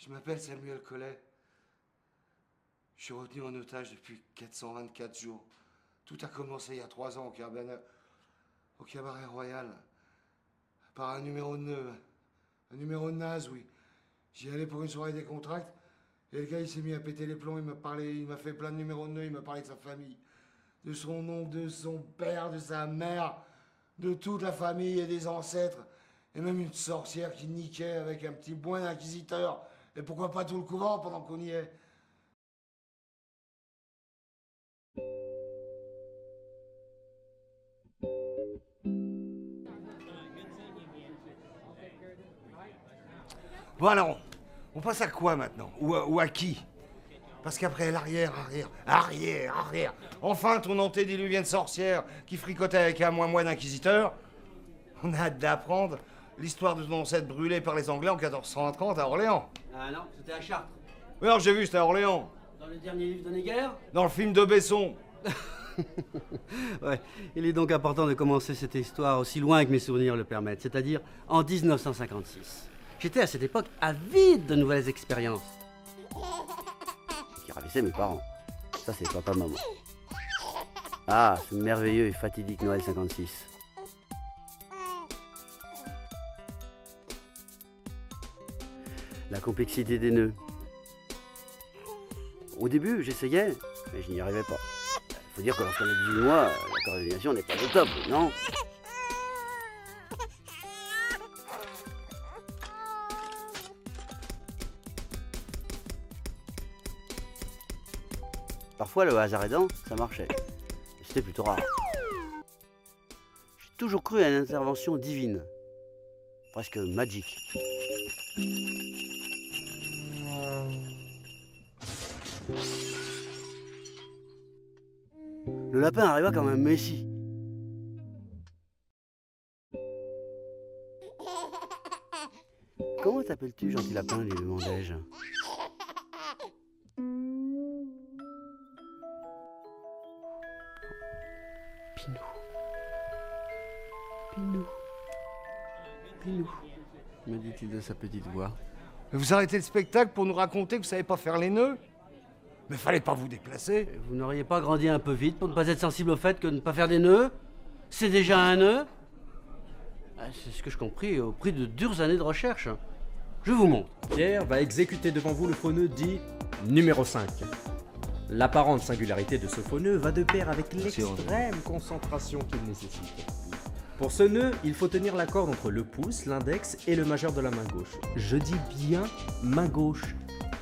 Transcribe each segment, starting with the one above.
Je m'appelle Samuel Collet. Je suis retenu en otage depuis 424 jours. Tout a commencé il y a 3 ans au cabaret royal. Par un numéro de nœud. Un numéro de naze, oui. J'y allais pour une soirée décontracte. Et le gars, il s'est mis à péter les plombs. Il m'a fait plein de numéros de nœud. Il m'a parlé de sa famille. De son oncle, de son père, de sa mère. De toute la famille et des ancêtres. Et même une sorcière qui niquait avec un petit boin d'inquisiteur. Et pourquoi pas tout le couvent pendant qu'on y est? Bon alors, on passe à quoi maintenant? Ou à qui? Parce qu'après l'arrière, enfin ton antédiluvienne sorcière qui fricotait avec un mois d'inquisiteur, on a hâte d'apprendre l'histoire de ton ancêtre brûlé par les Anglais en 1430 à Orléans. Ah non, c'était à Chartres. Oui, alors j'ai vu, c'était à Orléans. Dans le dernier livre de Néguer. Dans le film de Besson. Ouais, il est donc important de commencer cette histoire aussi loin que mes souvenirs le permettent, c'est-à-dire en 1956. J'étais à cette époque avide de nouvelles expériences. Ce qui ravissait mes parents. Ça, c'est papa-maman. Ah, ce merveilleux et fatidique Noël 56. La complexité des nœuds. Au début, j'essayais, mais je n'y arrivais pas. Faut dire que lorsqu'on a 18 mois, la coordination n'est pas au top, non? Parfois, le hasard aidant, ça marchait. Mais c'était plutôt rare. J'ai toujours cru à une intervention divine. Presque magique. Le lapin arriva comme un messie. Comment t'appelles-tu, gentil lapin, lui demandai-je. Pinou. Pinou. Pinou, me dit-il de sa petite voix. Mais vous arrêtez le spectacle pour nous raconter que vous savez pas faire les nœuds? Mais fallait pas vous déplacer. Vous n'auriez pas grandi un peu vite pour ne pas être sensible au fait que ne pas faire des nœuds, c'est déjà un nœud? C'est ce que je compris au prix de dures années de recherche. Je vous montre. Pierre va exécuter devant vous le faux nœud dit numéro 5. L'apparente singularité de ce faux nœud va de pair avec l'extrême concentration qu'il nécessite. Pour ce nœud, il faut tenir la corde entre le pouce, l'index et le majeur de la main gauche. Je dis bien main gauche.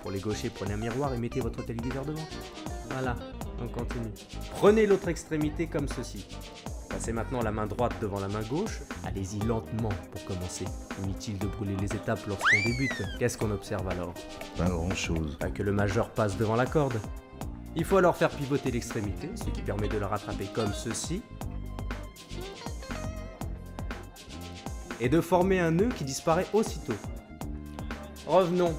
Pour les gauchers, prenez un miroir et mettez votre téléviseur devant. Voilà, on continue. Prenez l'autre extrémité comme ceci. Passez maintenant la main droite devant la main gauche. Allez-y lentement pour commencer. Inutile de brûler les étapes lorsqu'on débute. Qu'est-ce qu'on observe alors? Pas grand-chose. Pas que le majeur passe devant la corde. Il faut alors faire pivoter l'extrémité, ce qui permet de la rattraper comme ceci. Et de former un nœud qui disparaît aussitôt. Revenons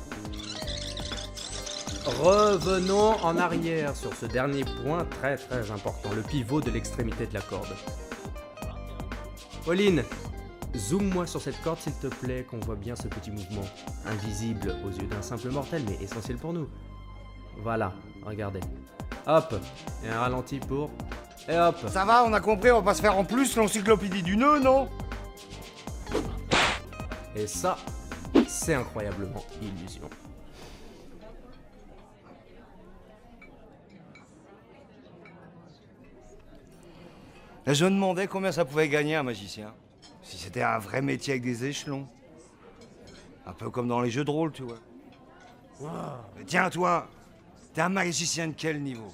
en arrière sur ce dernier point très important, le pivot de l'extrémité de la corde. Pauline, zoome-moi sur cette corde s'il te plaît, qu'on voit bien ce petit mouvement, invisible aux yeux d'un simple mortel, mais essentiel pour nous. Voilà, regardez. Hop, et un ralenti pour... Et hop. Ça va, on a compris, on va pas se faire en plus l'encyclopédie du nœud, non? Et ça, c'est incroyablement illusion. Et je me demandais combien ça pouvait gagner un magicien. Si c'était un vrai métier avec des échelons. Un peu comme dans les jeux de rôle, tu vois. Wow. Mais tiens, toi, t'es un magicien de quel niveau?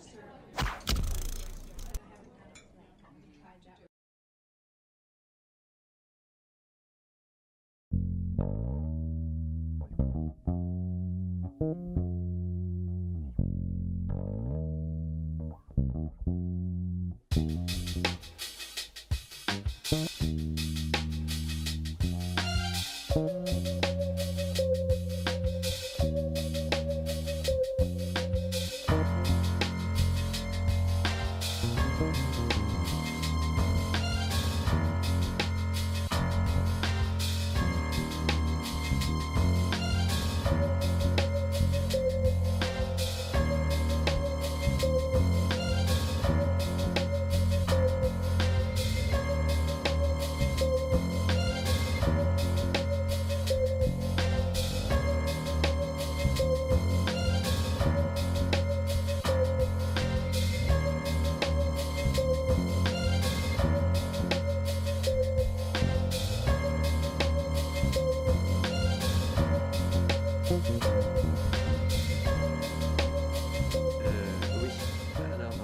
Oui. Alors,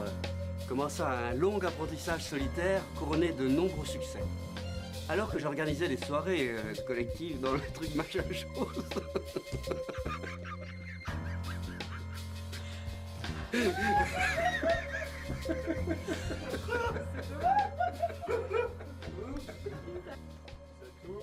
commença un long apprentissage solitaire couronné de nombreux succès. Alors que j'organisais des soirées collectives dans le truc machin chose. C'est tout.